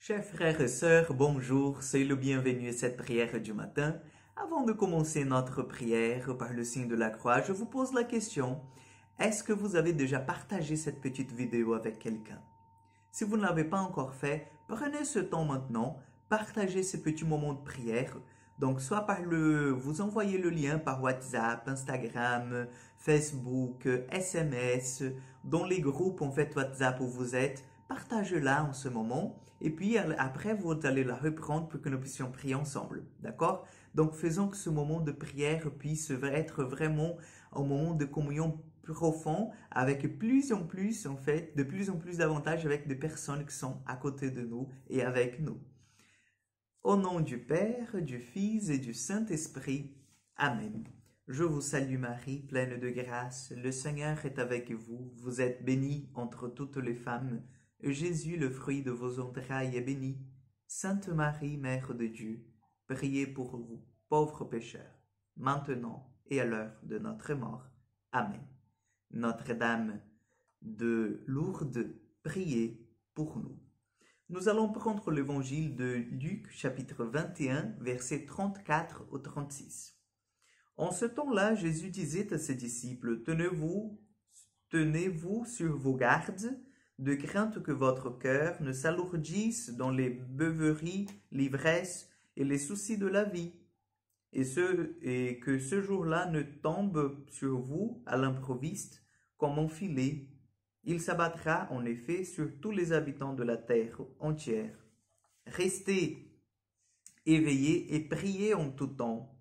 Chers frères et sœurs, bonjour, soyez le bienvenu à cette prière du matin. Avant de commencer notre prière par le signe de la croix, je vous pose la question, est-ce que vous avez déjà partagé cette petite vidéo avec quelqu'un? Si vous ne l'avez pas encore fait, prenez ce temps maintenant, partagez ces petits moments de prière. Donc, soit vous envoyez le lien par WhatsApp, Instagram, Facebook, SMS, dans les groupes en fait WhatsApp où vous êtes, partagez-la en ce moment. Et puis après, vous allez la reprendre pour que nous puissions prier ensemble. D'accord? Donc, faisons que ce moment de prière puisse être vraiment un moment de communion profond avec plus en plus, en fait, de plus en plus davantage avec des personnes qui sont à côté de nous et avec nous. Au nom du Père, du Fils et du Saint-Esprit. Amen. Je vous salue Marie, pleine de grâce, le Seigneur est avec vous. Vous êtes bénie entre toutes les femmes, et Jésus, le fruit de vos entrailles, est béni. Sainte Marie, Mère de Dieu, priez pour vous, pauvres pécheurs, maintenant et à l'heure de notre mort. Amen. Notre-Dame de Lourdes, priez pour nous. Nous allons prendre l'évangile de Luc, chapitre 21, versets 34 au 36. En ce temps-là, Jésus disait à ses disciples, tenez-vous sur vos gardes, de crainte que votre cœur ne s'alourdisse dans les beuveries, l'ivresse et les soucis de la vie, et que ce jour-là ne tombe sur vous à l'improviste comme un filet. Il s'abattra en effet sur tous les habitants de la terre entière. Restez éveillés et priez en tout temps.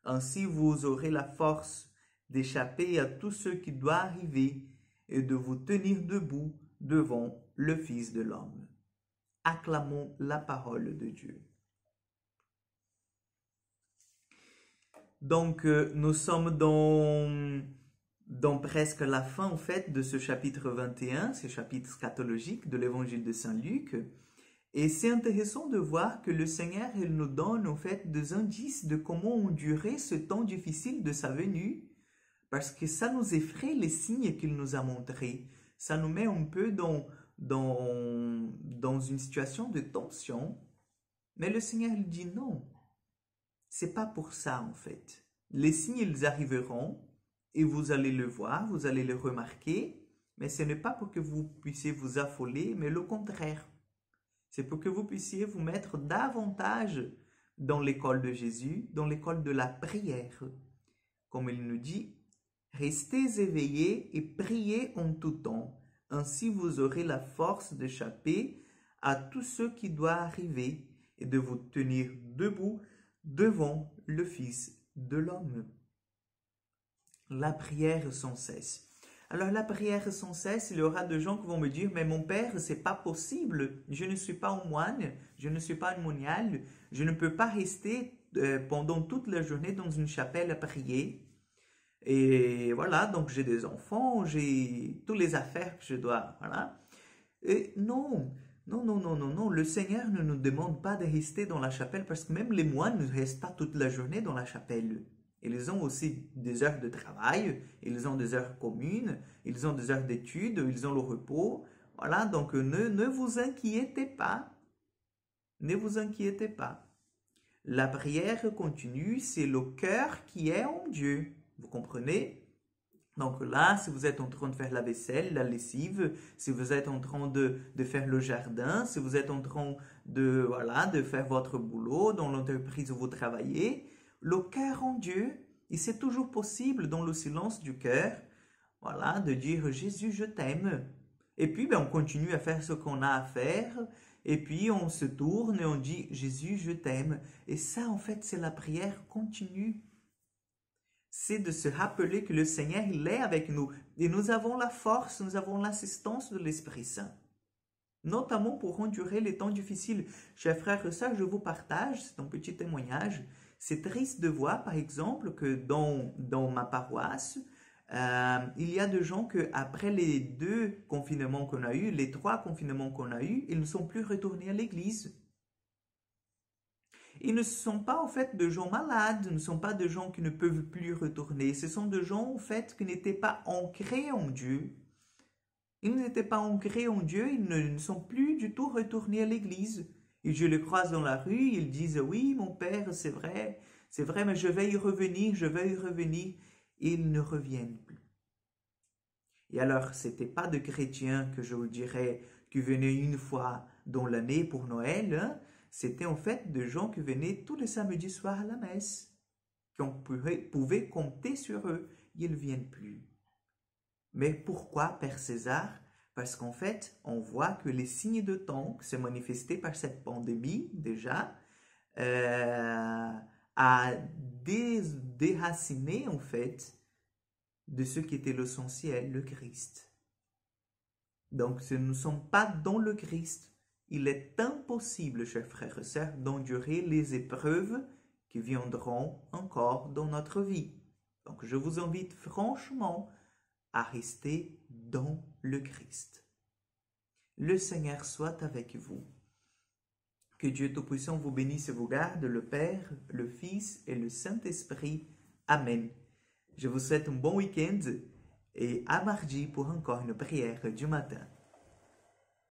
Ainsi vous aurez la force d'échapper à tout ce qui doit arriver et de vous tenir debout devant le Fils de l'homme. Acclamons la parole de Dieu. Donc, nous sommes dans presque la fin, en fait, de ce chapitre 21, ce chapitre scatologique de l'évangile de Saint Luc. Et c'est intéressant de voir que le Seigneur, il nous donne, en fait, des indices de comment endurer ce temps difficile de sa venue, parce que ça nous effraie les signes qu'il nous a montrés. Ça nous met un peu dans une situation de tension. Mais le Seigneur, il dit non. C'est pas pour ça, en fait. Les signes, ils arriveront et vous allez le voir, vous allez le remarquer, mais ce n'est pas pour que vous puissiez vous affoler, mais le contraire. C'est pour que vous puissiez vous mettre davantage dans l'école de Jésus, dans l'école de la prière. Comme il nous dit, restez éveillés et priez en tout temps. Ainsi vous aurez la force d'échapper à tout ce qui doit arriver et de vous tenir debout devant le Fils de l'homme. La prière sans cesse. Alors la prière sans cesse, il y aura des gens qui vont me dire, mais mon père, c'est pas possible, je ne suis pas un moine, je ne suis pas un monial, je ne peux pas rester pendant toute la journée dans une chapelle à prier. Et voilà, donc j'ai des enfants, j'ai toutes les affaires que je dois, voilà. Et non, le Seigneur ne nous demande pas de rester dans la chapelle parce que même les moines ne restent pas toute la journée dans la chapelle. Ils ont aussi des heures de travail, ils ont des heures communes, ils ont des heures d'études, ils ont le repos. Voilà, donc ne vous inquiétez pas. Ne vous inquiétez pas. La prière continue, c'est le cœur qui est en Dieu. Vous comprenez? Donc là, si vous êtes en train de faire la vaisselle, la lessive, si vous êtes en train de faire le jardin, si vous êtes en train de faire votre boulot dans l'entreprise où vous travaillez, le cœur en Dieu, et c'est toujours possible dans le silence du cœur, voilà, de dire Jésus, je t'aime. Et puis, on continue à faire ce qu'on a à faire, et puis on se tourne et on dit Jésus, je t'aime. Et ça, en fait, c'est la prière continue. C'est de se rappeler que le Seigneur, il est avec nous. Et nous avons la force, nous avons l'assistance de l'Esprit Saint. Notamment pour endurer les temps difficiles. Chers frères et sœurs, je vous partage, c'est un petit témoignage. C'est triste de voir, par exemple, que dans ma paroisse, il y a des gens que après les 2 confinements qu'on a eus, les 3 confinements qu'on a eus, ils ne sont plus retournés à l'église. Ils ne sont pas en fait de gens malades, ne sont pas de gens qui ne peuvent plus retourner. Ce sont de gens en fait qui n'étaient pas ancrés en Dieu. Ils n'étaient pas ancrés en Dieu, ils ne sont plus du tout retournés à l'église. Et je le croise dans la rue, ils disent, oui, mon père, c'est vrai, mais je vais y revenir, je vais y revenir. Et ils ne reviennent plus. Et alors, c'était pas de chrétiens que je vous dirais qui venaient une fois dans l'année pour Noël, hein. C'était en fait de gens qui venaient tous les samedis soirs à la messe, qu'on pouvait compter sur eux. Ils ne viennent plus. Mais pourquoi, Père César? Parce qu'en fait, on voit que les signes de temps qui se manifestaient par cette pandémie, déjà, a déraciné, en fait, de ce qui était l'essentiel, le Christ. Donc, si nous ne sommes pas dans le Christ, il est impossible, chers frères et sœurs, d'endurer les épreuves qui viendront encore dans notre vie. Donc, je vous invite franchement à rester dans le Christ. Le Seigneur soit avec vous. Que Dieu Tout-Puissant vous bénisse et vous garde, le Père, le Fils et le Saint-Esprit. Amen. Je vous souhaite un bon week-end et à mardi pour encore une prière du matin.